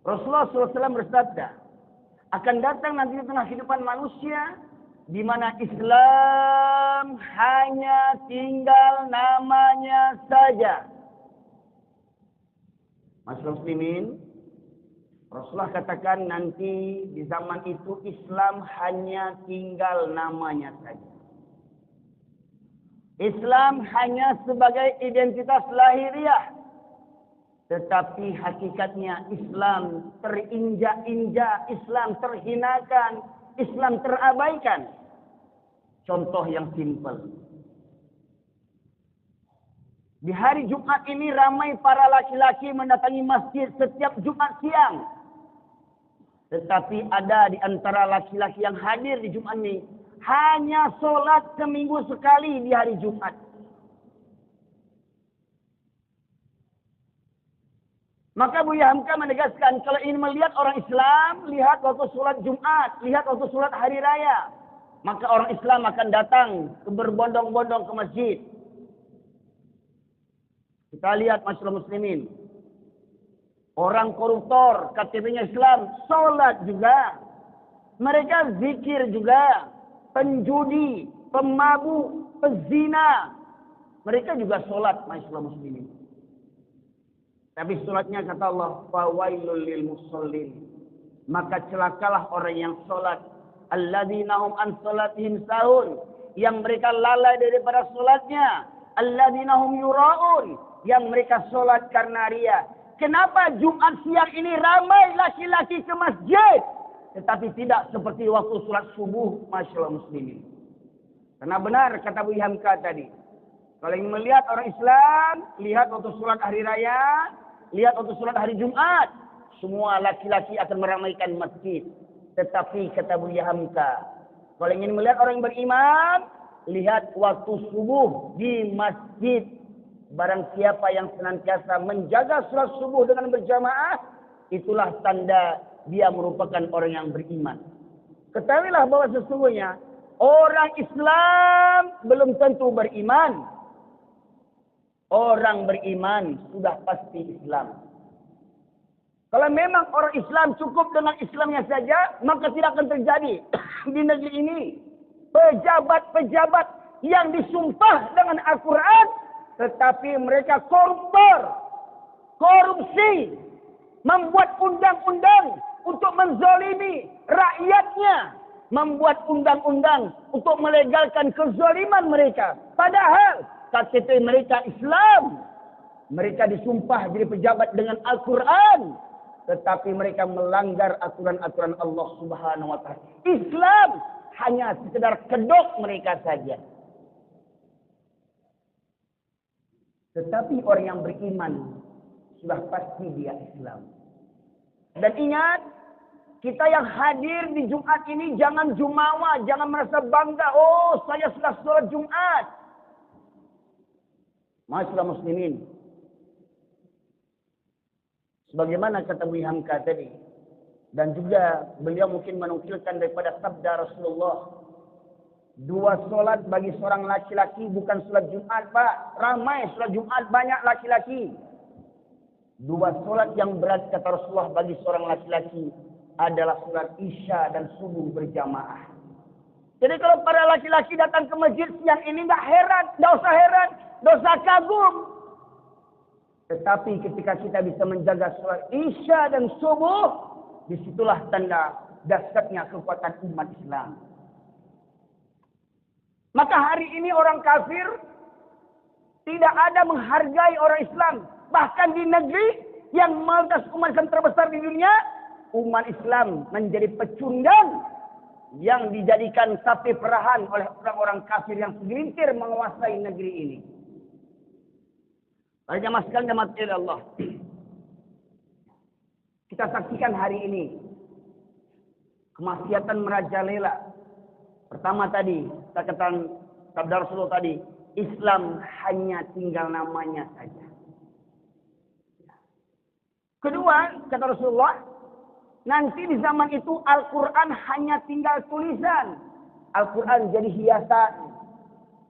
Rasulullah SAW bersabda, akan datang nanti di tengah kehidupan manusia, di mana Islam hanya tinggal namanya saja. Masyaallah muslimin, Rasulullah katakan nanti di zaman itu Islam hanya tinggal namanya saja. Islam hanya sebagai identitas lahiriah. Tetapi hakikatnya Islam terinjak-injak, Islam terhinakan, Islam terabaikan. Contoh yang simpel. Di hari Jumat ini ramai para laki-laki mendatangi masjid setiap Jumat siang. Tetapi ada di antara laki-laki yang hadir di Jumat ini hanya solat seminggu sekali di hari Jumat. Maka Buya Hamka menegaskan, kalau ingin melihat orang Islam, lihat waktu sholat Jumat, lihat waktu sholat hari raya. Maka orang Islam akan datang berbondong-bondong ke masjid. Kita lihat masyaallah muslimin. Orang koruptor, KTP-nya Islam, sholat juga. Mereka zikir juga. Penjudi, pemabuk, pezina. Mereka juga sholat masyaallah muslimin. Tapi suratnya kata Allah, fawailul lil musallin. Maka celakalah orang yang salat, alladzina hum an salatihim sahun, yang mereka lalai daripada salatnya, alladzina hum yuraun, yang mereka salat karena riya. Kenapa Jumat siang ini ramai laki-laki ke masjid, tetapi tidak seperti waktu salat subuh, masyaallah muslimin? Karena benar kata Bu Hamka tadi, kalau ingin melihat orang Islam, lihat waktu salat hari raya, lihat waktu sholat hari Jumat. Semua laki-laki akan meramaikan masjid. Tetapi kata Buya Hamka, kalau ingin melihat orang yang beriman, lihat waktu subuh di masjid. Barang siapa yang senantiasa menjaga sholat subuh dengan berjamaah, itulah tanda dia merupakan orang yang beriman. Ketahuilah bahwa sesungguhnya orang Islam belum tentu beriman. Orang beriman sudah pasti Islam. Kalau memang orang Islam cukup dengan Islamnya saja, maka tidak akan terjadi di negeri ini pejabat-pejabat yang disumpah dengan Al-Quran, tetapi mereka koruptor, korupsi, membuat undang-undang untuk menzalimi rakyatnya, membuat undang-undang untuk melegalkan kezaliman mereka. Padahal KTP mereka Islam. Mereka disumpah jadi pejabat dengan Al-Quran. Tetapi mereka melanggar aturan-aturan Allah Subhanahu wa Ta'ala. Islam hanya sekedar kedok mereka saja. Tetapi orang yang beriman sudah pasti dia Islam. Dan ingat, kita yang hadir di Jumat ini jangan jumawa, jangan merasa bangga. Oh, saya sudah sholat Jumat. Masyaallah muslimin. Sebagaimana kata Bu Hamka tadi, dan juga beliau mungkin menukilkan daripada sabda Rasulullah, 2 solat bagi seorang laki-laki bukan solat Jumat, Pak. Ramai solat Jumat, banyak laki-laki. 2 solat yang berat kata Rasulullah bagi seorang laki-laki adalah solat Isya dan subuh berjamaah. Jadi kalau para laki-laki datang ke masjid siang ini enggak usah heran, enggak usah kagum. Tetapi ketika kita bisa menjaga sholat Isya dan subuh, disitulah tanda dahsyatnya kekuatan umat Islam. Maka hari ini orang kafir tidak ada menghargai orang Islam. Bahkan di negeri yang mayoritas umat Islam terbesar di dunia, umat Islam menjadi pecundang yang dijadikan sapi perahan oleh orang-orang kafir yang segelintir menguasai negeri ini. Para jamaah sekalian dirahmati Allah. Kita saksikan hari ini kemaksiatan merajalela. Pertama tadi, kita katakan sabda Rasulullah tadi, Islam hanya tinggal namanya saja. Kedua, kata Rasulullah, nanti di zaman itu Al-Quran hanya tinggal tulisan. Al-Quran jadi hiasan.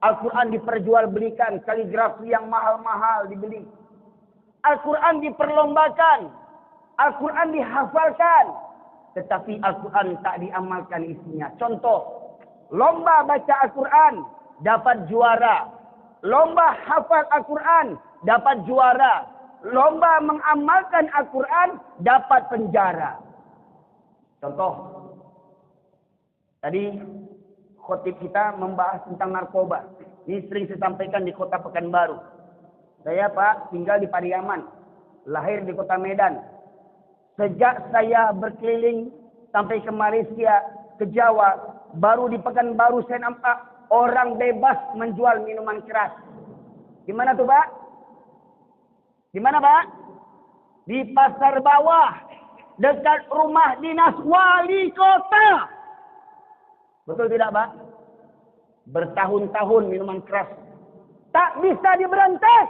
Al-Quran diperjualbelikan, kaligrafi yang mahal-mahal dibeli. Al-Quran diperlombakan. Al-Quran dihafalkan, tetapi Al-Quran tak diamalkan isinya. Contoh, lomba baca Al-Quran dapat juara. Lomba hafal Al-Quran dapat juara. Lomba mengamalkan Al-Quran dapat penjara. Contoh, tadi khotib kita membahas tentang narkoba. Ini sering saya sampaikan di kota Pekanbaru. Saya Pak tinggal di Pariaman, lahir di kota Medan. Sejak saya berkeliling sampai ke Malaysia, ke Jawa, baru di Pekanbaru saya nampak orang bebas menjual minuman keras. Di mana tuh Pak? Di mana Pak? Di pasar bawah, dekat rumah dinas wali kota. Betul tidak Pak? Bertahun-tahun minuman keras tak bisa diberantas.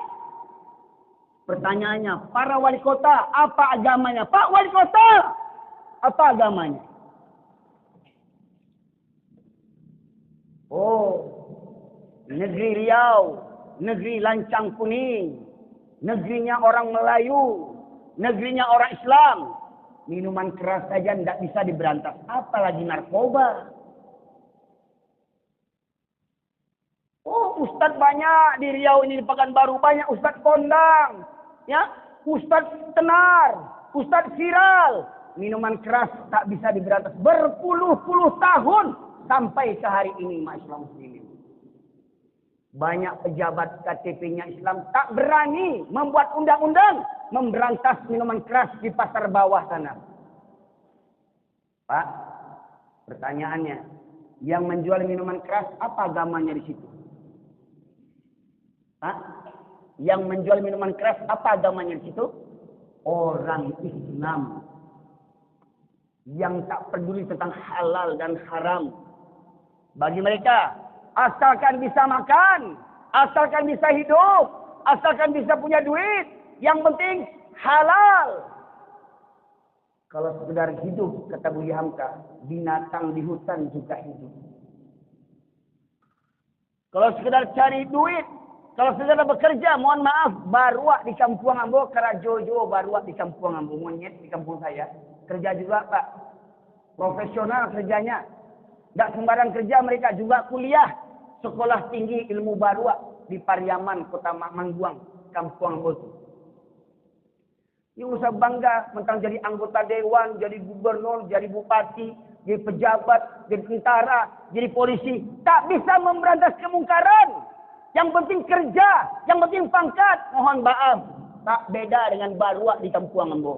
Pertanyaannya, para wali kota, apa agamanya? Pak wali kota, apa agamanya? Oh, negeri Riau, negeri lancang kuning, negerinya orang Melayu, negerinya orang Islam. Minuman keras saja tidak bisa diberantas, apalagi narkoba. Oh, ustadz banyak di Riau ini, di Pekanbaru banyak ustadz kondang, ya, ustadz tenar, ustadz viral. Minuman keras tak bisa diberantas berpuluh-puluh tahun sampai ke hari ini, masyaallah muslimin. Banyak pejabat KTP-nya Islam tak berani membuat undang-undang memberantas minuman keras di pasar bawah sana. Pak, pertanyaannya, yang menjual minuman keras apa agamanya di situ? Pak, yang menjual minuman keras apa agamanya di situ? Orang Islam yang tak peduli tentang halal dan haram. Bagi mereka, asalkan bisa makan, asalkan bisa hidup, asalkan bisa punya duit, yang penting halal. Kalau sekedar hidup, kata Buya Hamka, binatang di hutan juga hidup. Kalau sekedar cari duit, kalau sekedar bekerja, mohon maaf, baruak di Kampung Ambo, Karajojo, baruak di Kampung Ambo, monyet di kampung saya. Kerja juga Pak, profesional kerjanya. Tidak sembarang kerja, mereka juga kuliah. Sekolah tinggi ilmu baruak di Pariaman, Kota Mangguang, Kampung Ambo. Ini usah bangga tentang jadi anggota dewan, jadi gubernur, jadi bupati, jadi pejabat, jadi tentara, jadi polisi. Tak bisa memberantas kemungkaran. Yang penting kerja, yang penting pangkat. Mohon maaf, tak beda dengan baruak di Kampung Ambo.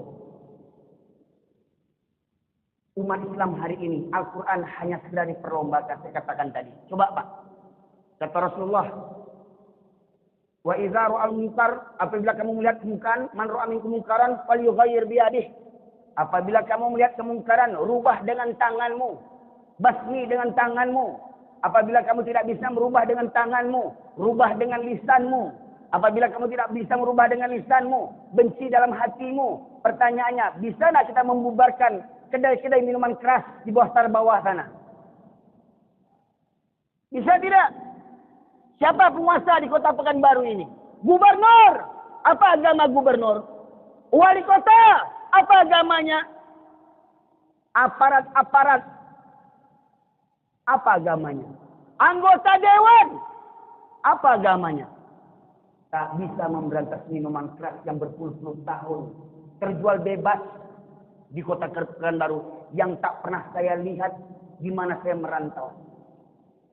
Umat Islam hari ini, Al-Quran hanya sekedar diperlombakan, saya katakan tadi. Coba Pak, kata Rasulullah, wa idza ra'al munkar, apabila kamu melihat kemungkaran, man ra'a minkum munkaran falyughayyir bi yadihi. Apabila kamu melihat kemungkaran, rubah dengan tanganmu, basmi dengan tanganmu. Apabila kamu tidak bisa merubah dengan tanganmu, rubah dengan lisanmu. Apabila kamu tidak bisa merubah dengan lisanmu, benci dalam hatimu. Pertanyaannya, bisa tak kita membubarkan kedai-kedai minuman keras di bawah bawah sana? Bisa tidak? Siapa penguasa di kota Pekanbaru ini? Gubernur. Apa agama gubernur? Wali kota. Apa agamanya? Aparat-aparat. Apa agamanya? Anggota dewan. Apa agamanya? Tak bisa memberantas minuman keras yang berpuluh-puluh tahun terjual bebas di kota Pekanbaru yang tak pernah saya lihat di mana saya merantau.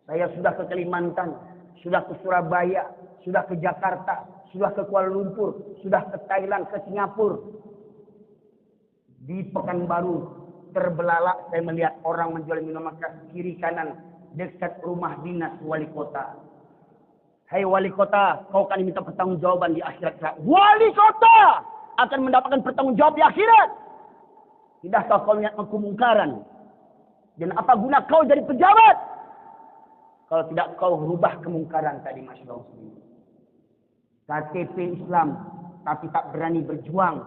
Saya sudah ke Kalimantan, sudah ke Surabaya, sudah ke Jakarta, sudah ke Kuala Lumpur, sudah ke Thailand, ke Singapura. Di Pekanbaru terbelalak saya melihat orang menjual minuman keras kiri kanan dekat rumah dinas wali kota. Hai wali kota, kau akan diminta pertanggungjawaban di akhirat. Wali kota akan mendapatkan pertanggungjawab di akhirat. Tidakkah kau melihat kemungkaran? Dan apa guna kau jadi pejabat kalau tidak kau rubah kemungkaran tadi, masyaallah. KTP Islam tapi tak berani berjuang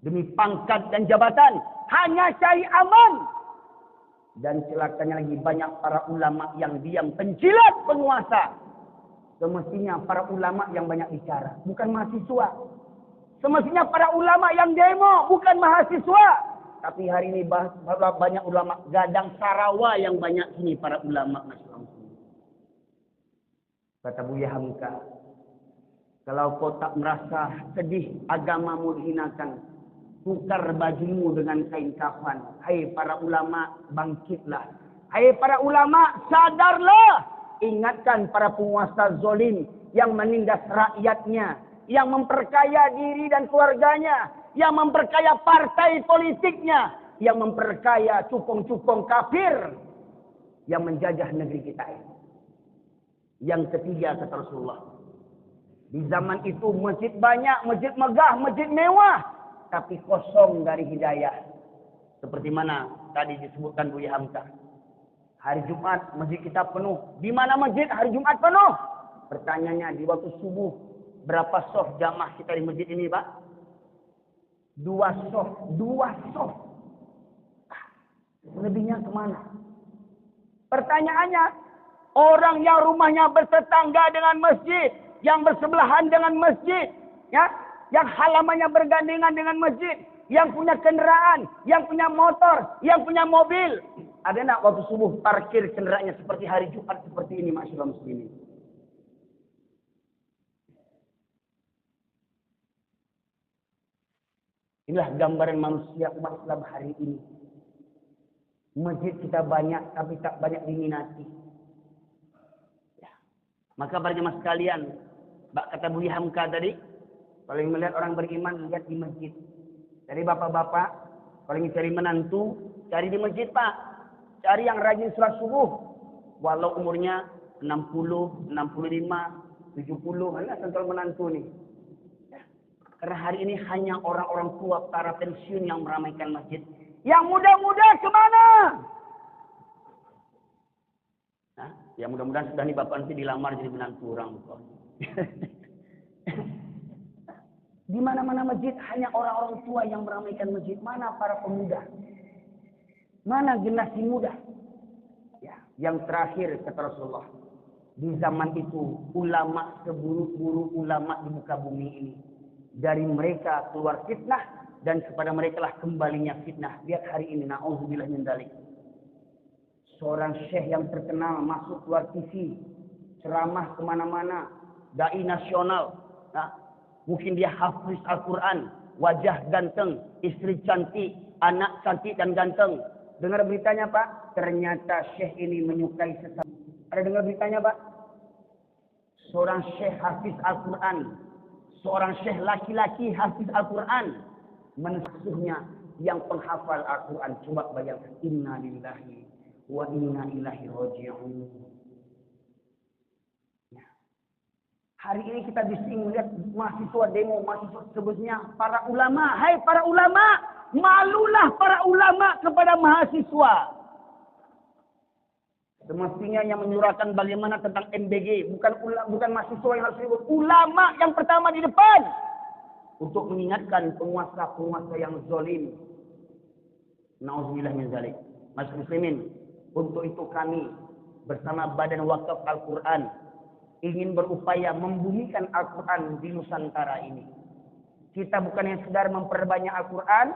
demi pangkat dan jabatan, hanya cari aman. Dan celakanya lagi banyak para ulama yang diam, penjilat penguasa. Semestinya para ulama yang banyak bicara, bukan mahasiswa. Semestinya para ulama yang demo, bukan mahasiswa. Tapi hari ini banyak ulama gadang Sarawa yang banyak sini para ulama masyaallah. Kata Buya Hamka, kalau kau tak merasa sedih agamamu dihinakan, tukar bajumu dengan kain kafan. Hai para ulama, bangkitlah. Hai para ulama, sadarlah. Ingatkan para penguasa zolim yang menindas rakyatnya, yang memperkaya diri dan keluarganya, yang memperkaya partai politiknya, yang memperkaya cukong-cukong kafir yang menjajah negeri kita ini. Yang ketiga kata Rasulullah, di zaman itu masjid banyak, masjid megah, masjid mewah, tapi kosong dari hidayah. Seperti mana tadi disebutkan Buya Hamka. Hari Jumat masjid kita penuh. Di mana masjid hari Jumat penuh? Pertanyaannya di waktu subuh berapa soft jamaah kita di masjid ini, Pak? 2 soft. Lebihnya kemana? Pertanyaannya, orang yang rumahnya bertetangga dengan masjid, yang bersebelahan dengan masjid, ya, yang halamannya bergandengan dengan masjid, yang punya kendaraan, yang punya motor, yang punya mobil, ada nak waktu subuh parkir kendaraannya seperti hari Jumat seperti ini, masyaallah muslimin? Inilah gambaran manusia umat Islam hari ini. Masjid kita banyak, tapi tak banyak diminati. Ya. Maka para jemaah sekalian, kata Buya Hamka tadi, kalau ingin melihat orang beriman, lihat di masjid. Jadi bapak-bapak, kalau ingin cari menantu, cari di masjid, Pak. Cari yang rajin sholat subuh. Walau umurnya 60, 65, 70, mana contoh menantu nih. Karena hari ini hanya orang-orang tua, para pensiun yang meramaikan masjid. Yang muda-muda kemana? Nah, ya mudah-mudahan sudah nih bapak nanti dilamar jadi menantu orang tua. Di mana-mana masjid hanya orang-orang tua yang meramaikan masjid. Mana para pemuda? Mana generasi muda? Ya, yang terakhir kata Rasulullah, di zaman itu ulama seburuk-buruk ulama di muka bumi ini. Dari mereka keluar fitnah dan kepada mereka lah kembalinya fitnah. Lihat hari ini, na'udzubillah min dzalik. Seorang syekh yang terkenal masuk keluar TV, ceramah kemana-mana, dai nasional. Nah, mungkin dia hafiz Al-Quran, wajah ganteng, istri cantik, anak cantik dan ganteng. Dengar beritanya Pak, ternyata syekh ini menyukai sesama. Ada dengar beritanya Pak? Seorang syekh hafiz Al-Quran, seorang syekh laki-laki hafiz Al-Quran, menasuhnya yang penghafal Al-Quran. Coba bayangkan, inna lillahi wa inna ilaihi raji'un. Ya. Hari ini kita bising melihat mahasiswa demo, mahasiswa sebutnya para ulama. Hai para ulama, malulah para ulama kepada mahasiswa. Semestinya yang menyuarakan bagaimana tentang MBG, bukan mahasiswa yang harus disebut, ulama yang pertama di depan untuk mengingatkan penguasa-penguasa yang zalim. Nauzubillah min dzalik. Mas muslimin, untuk itu kami bersama Badan Wakaf Al-Quran ingin berupaya membumikan Al-Quran di Nusantara ini. Kita bukan yang sekedar memperbanyak Al-Quran,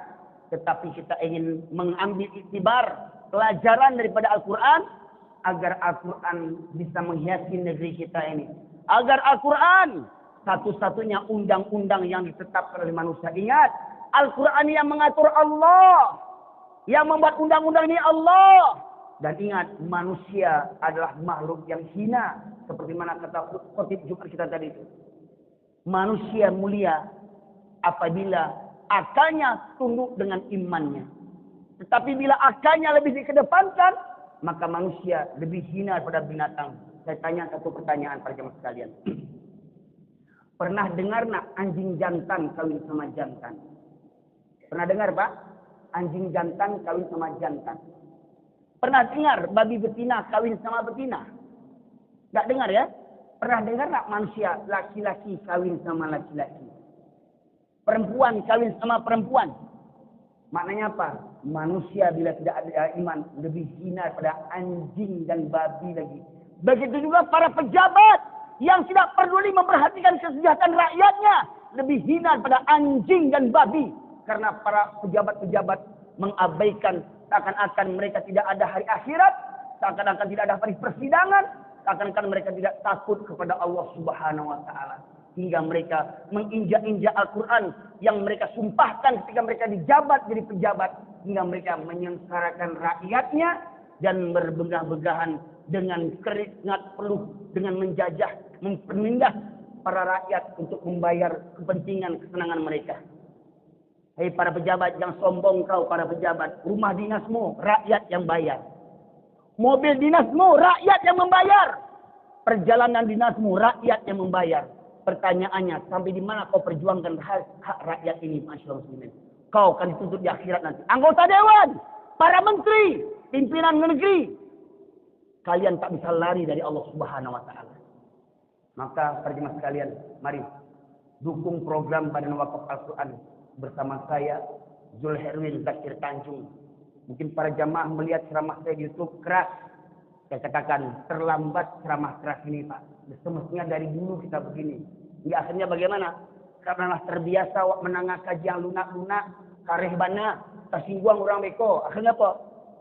tetapi kita ingin mengambil iktibar, pelajaran daripada Al-Quran, agar Al-Quran bisa menghiasi negeri kita ini. Agar Al-Quran satu-satunya undang-undang yang ditetapkan oleh manusia. Ingat, Al-Quran yang mengatur Allah. Yang membuat undang-undang ini Allah. Dan ingat, manusia adalah makhluk yang hina. Seperti mana kata khotib Jumat kita tadi itu. Manusia mulia apabila akalnya tunduk dengan imannya. Tetapi bila akalnya lebih dikedepankan, maka manusia lebih hina daripada binatang. Saya tanya satu pertanyaan para jemaah sekalian. Pernah dengar nak anjing jantan kawin sama jantan? Pernah dengar Pak? Anjing jantan kawin sama jantan. Pernah dengar babi betina kawin sama betina? Tak dengar ya? Pernah dengar nak manusia laki-laki kawin sama laki-laki? Perempuan kawin sama perempuan? Maknanya apa? Manusia bila tidak ada iman lebih hina daripada anjing dan babi lagi. Begitu juga para pejabat yang tidak peduli memperhatikan kesejahteraan rakyatnya. lebih hina pada anjing dan babi. Karena para pejabat-pejabat mengabaikan, seakan-akan mereka tidak ada hari akhirat, seakan-akan tidak ada hari persidangan, seakan-akan mereka tidak takut kepada Allah Subhanahu wa taala. Hingga mereka menginjak-injak Al-Quran yang mereka sumpahkan ketika mereka dijabat jadi pejabat. Hingga mereka menyengsarakan rakyatnya dan berbegah-begahan dengan keringat peluh, dengan menjajah, mempermindah para rakyat untuk membayar kepentingan kesenangan mereka. Hei para pejabat, yang sombong kau para pejabat. Rumah dinasmu, rakyat yang bayar. Mobil dinasmu, rakyat yang membayar. Perjalanan dinasmu, rakyat yang membayar. Pertanyaannya, sampai di mana kau perjuangkan hak rakyat ini, masyaallah muslimin? Kau akan dituntut di akhirat nanti. Anggota dewan, para menteri, pimpinan negeri, kalian tak bisa lari dari Allah Subhanahu wa taala. Maka para jemaah sekalian, mari dukung program Badan Wakaf Al-Quran bersama saya, Zulherwin Zakir Tanjung. Mungkin para jamaah melihat ceramah saya di YouTube keras. Saya katakan terlambat ceramah keras ini, Pak. Semestinya dari dulu kita begini. Ya, akhirnya bagaimana? Karena terbiasa menangah kajian lunak-lunak, kareh bana, tersinggung orang beko. Akhirnya apa?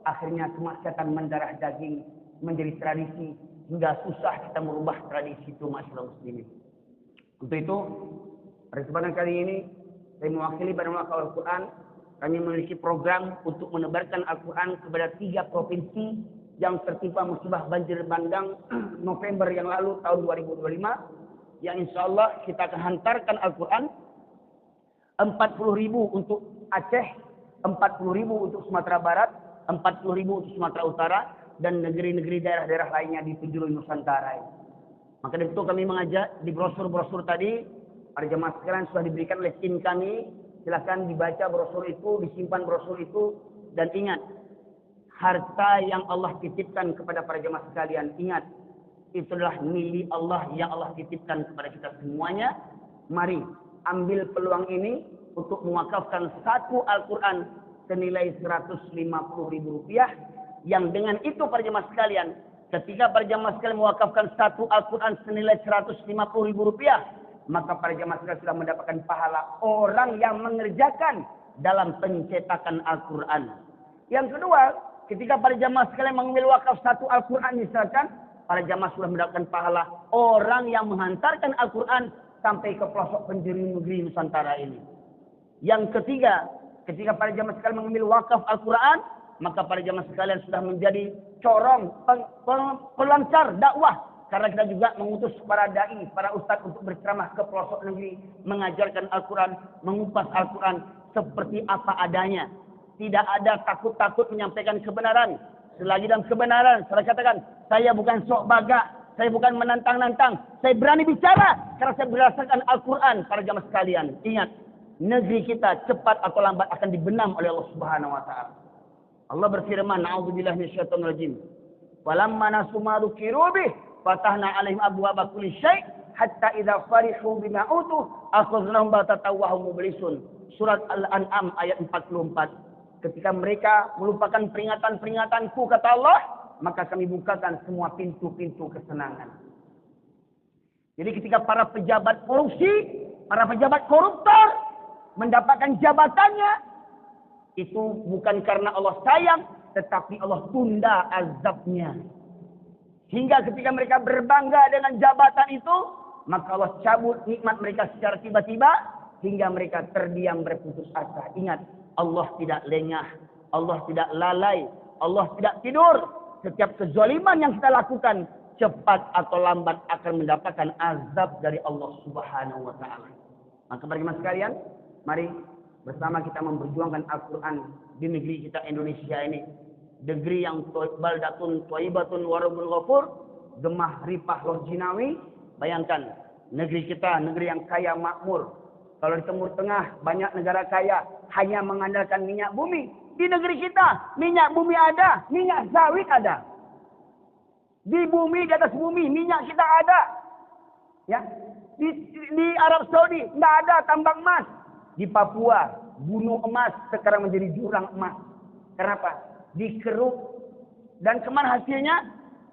Akhirnya kemaksiatan mendarah daging menjadi tradisi. Hingga susah kita merubah tradisi itu, masyaallah muslimin. Untuk itu, pada kesempatan kali ini, saya mewakili Badan Wakaf Al-Quran. Kami memiliki program untuk menebarkan Al-Quran kepada 3 provinsi yang tertimpa musibah banjir bandang November yang lalu tahun 2025. Yang insya Allah kita akan hantarkan Al-Quran 40.000 untuk Aceh, 40.000 untuk Sumatera Barat, 40.000 untuk Sumatera Utara, dan negeri-negeri daerah-daerah lainnya di penjuru Nusantara. Maka dari itu kami mengajak di brosur-brosur tadi, para jemaah sekalian sudah diberikan oleh tim kami. Silakan dibaca brosur itu, disimpan brosur itu, dan ingat, harta yang Allah titipkan kepada para jemaah sekalian, ingat, itulah milik Allah yang Allah titipkan kepada kita semuanya. Mari ambil peluang ini untuk mewakafkan satu Al-Quran senilai Rp150.000, yang dengan itu para jemaah sekalian, ketika para jemaah sekalian mewakafkan satu Al-Quran senilai Rp150.000, maka para jemaah sekalian sudah mendapatkan pahala orang yang mengerjakan dalam pencetakan Al-Quran. Yang kedua, ketika para jamaah sekalian mengambil wakaf satu Al-Quran misalkan, para jamaah sudah mendapatkan pahala orang yang menghantarkan Al-Quran sampai ke pelosok penjuru negeri Nusantara ini. Yang ketiga, ketika para jamaah sekalian mengambil wakaf Al-Quran, maka para jamaah sekalian sudah menjadi corong pelancar dakwah. Karena kita juga mengutus para dai, para ustadz untuk berceramah ke pelosok negeri, mengajarkan Al-Quran, mengupas Al-Quran seperti apa adanya. Tidak ada takut-takut menyampaikan kebenaran. Selagi dalam kebenaran, saya katakan, saya bukan sok bagak, saya bukan menantang-nantang, saya berani bicara karena saya berdasarkan Al-Quran. Para jamaah sekalian, ingat, negeri kita cepat atau lambat akan dibenam oleh Allah Subhanahu wa taala. Allah berfirman, "A'udzubillahi minasyaitonir rajim. Walamma nasu ma dzukiru bih, fatahna 'alaihim abwaaba kulli syai' hatta idza farihu bima utu akhadnahum baghtatan wa hum mublisun." Surat Al-An'am ayat 44. Ketika mereka melupakan peringatan-peringatanku, kata Allah, maka kami bukakan semua pintu-pintu kesenangan. Jadi ketika para pejabat korupsi, para pejabat koruptor mendapatkan jabatannya, itu bukan karena Allah sayang, tetapi Allah tunda azabnya. Hingga ketika mereka berbangga dengan jabatan itu, maka Allah cabut nikmat mereka secara tiba-tiba, hingga mereka terdiam berputus asa. Ingat, Allah tidak lengah, Allah tidak lalai, Allah tidak tidur. Setiap kezaliman yang kita lakukan, cepat atau lambat akan mendapatkan azab dari Allah Subhanahu wa taala. Maka bagi mas sekalian, mari bersama kita memperjuangkan Al-Quran di negeri kita Indonesia ini. Negeri yang baldatun thayyibatun wa rabbul ghafur, gemah ripah loh jinawi. Bayangkan, negeri kita, negeri yang kaya makmur. Kalau di Timur Tengah banyak negara kaya hanya mengandalkan minyak bumi. Di negeri kita minyak bumi ada, minyak sawit ada. Di bumi, di atas bumi minyak kita ada. Ya, di Arab Saudi tidak ada tambang emas. Di Papua gunung emas sekarang menjadi jurang emas. Kenapa? Dikeruk dan kemana hasilnya?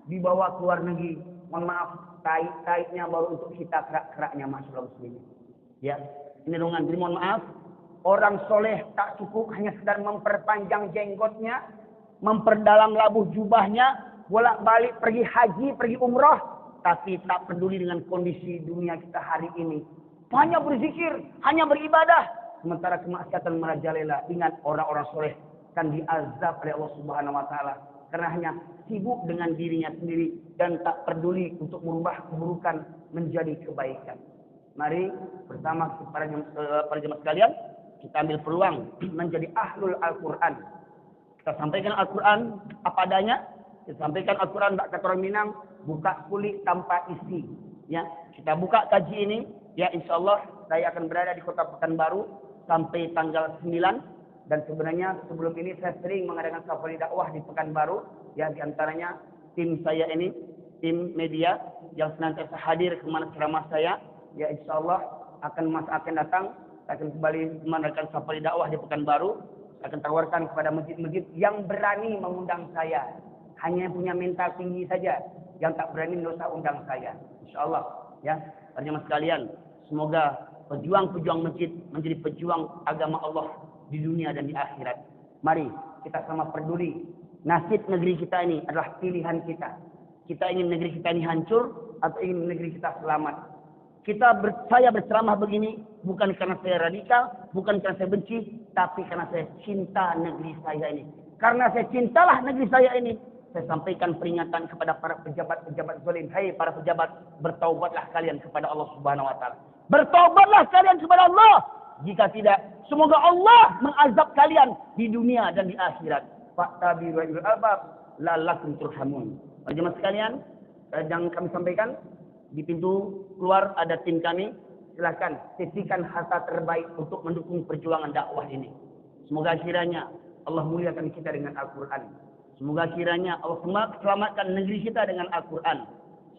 Dibawa ke luar negeri. Mohon maaf, tai-tainya baru untuk kita kerak-keraknya, masyaallah muslimin. Ya, Ini dengan mohon maaf, orang soleh tak cukup hanya sekedar memperpanjang jenggotnya, memperdalam labuh jubahnya, bolak-balik pergi haji, pergi umrah, tapi tak peduli dengan kondisi dunia kita hari ini. Hanya berzikir, hanya beribadah, sementara kemaksiatan merajalela. Ingat, orang-orang soleh kan diazab oleh Allah Subhanahu wa taala karena hanya sibuk dengan dirinya sendiri dan tak peduli untuk merubah keburukan menjadi kebaikan. Mari bersama para jemaah sekalian, kita ambil peluang menjadi ahlul Al-Quran. Kita sampaikan Al-Quran apa adanya. Kita sampaikan Al-Quran kata orang Minang, buka kulit tanpa isi. Ya, kita buka kaji ini. Ya, insya Allah saya akan berada di Kota Pekanbaru sampai tanggal 9. Dan sebenarnya sebelum ini saya sering mengadakan safari dakwah di Pekanbaru. Ya, di antaranya tim saya ini, tim media yang senantiasa hadir kemana ceramah saya. Ya, insya Allah masa akan datang, saya akan kembali mengadakan safari dakwah di Pekanbaru. Saya akan tawarkan kepada masjid-masjid yang berani mengundang saya. Hanya yang punya mental tinggi saja, yang tak berani tidak usah undang saya. Insya Allah, ya, para jemaah sekalian, semoga pejuang-pejuang masjid menjadi pejuang agama Allah di dunia dan di akhirat. Mari kita sama peduli. Nasib negeri kita ini adalah pilihan kita. Kita ingin negeri kita ini hancur atau ingin negeri kita selamat. Saya berceramah begini bukan karena saya radikal, bukan karena saya benci, tapi karena saya cinta negeri saya ini. Karena saya cintalah negeri saya ini, saya sampaikan peringatan kepada para pejabat-pejabat zalim. Hai para pejabat, bertaubatlah kalian kepada Allah Subhanahu wa taala. Bertaubatlah kalian kepada Allah. Jika tidak, semoga Allah mengazab kalian di dunia dan di akhirat. Fa'tabiru ulul albab la'allakum turhamun. Para jemaah sekalian, yang kami sampaikan, di pintu keluar ada tim kami. Silakan sisihkan harta terbaik untuk mendukung perjuangan dakwah ini. Semoga kiranya Allah muliakan kita dengan Al-Quran. Semoga kiranya Allah selamatkan negeri kita dengan Al-Quran.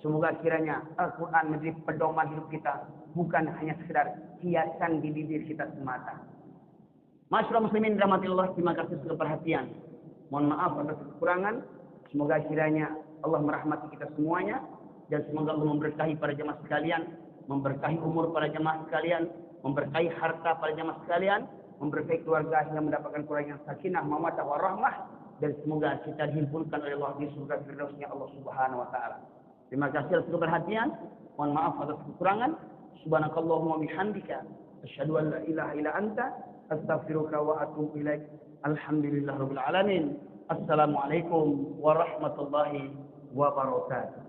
Semoga kiranya Al-Quran menjadi pedoman hidup kita, bukan hanya sekedar hiasan di bibir kita semata. Masyaallah muslimin rahmatillah, terima kasih sudah perhatian. Mohon maaf atas kekurangan. Semoga kiranya Allah merahmati kita semuanya. Dan semoga Allah memberkahi para jemaah sekalian, memberkahi umur para jemaah sekalian, memberkahi harta para jemaah sekalian, memberkahi keluarga yang mendapatkan keluarga yang sakinah, mawaddah warahmah, dan semoga kita dihimpunkan oleh Allah di surga firdausnya Allah Subhanahu wa taala. Terima kasih atas perhatian. Mohon maaf atas kekurangan. Subhanakallahumma bihamdika asyhadu an la ilaha illa anta astaghfiruka wa atubu ilaik. Alhamdulillahirabbil alamin. Assalamualaikum warahmatullahi wabarakatuh.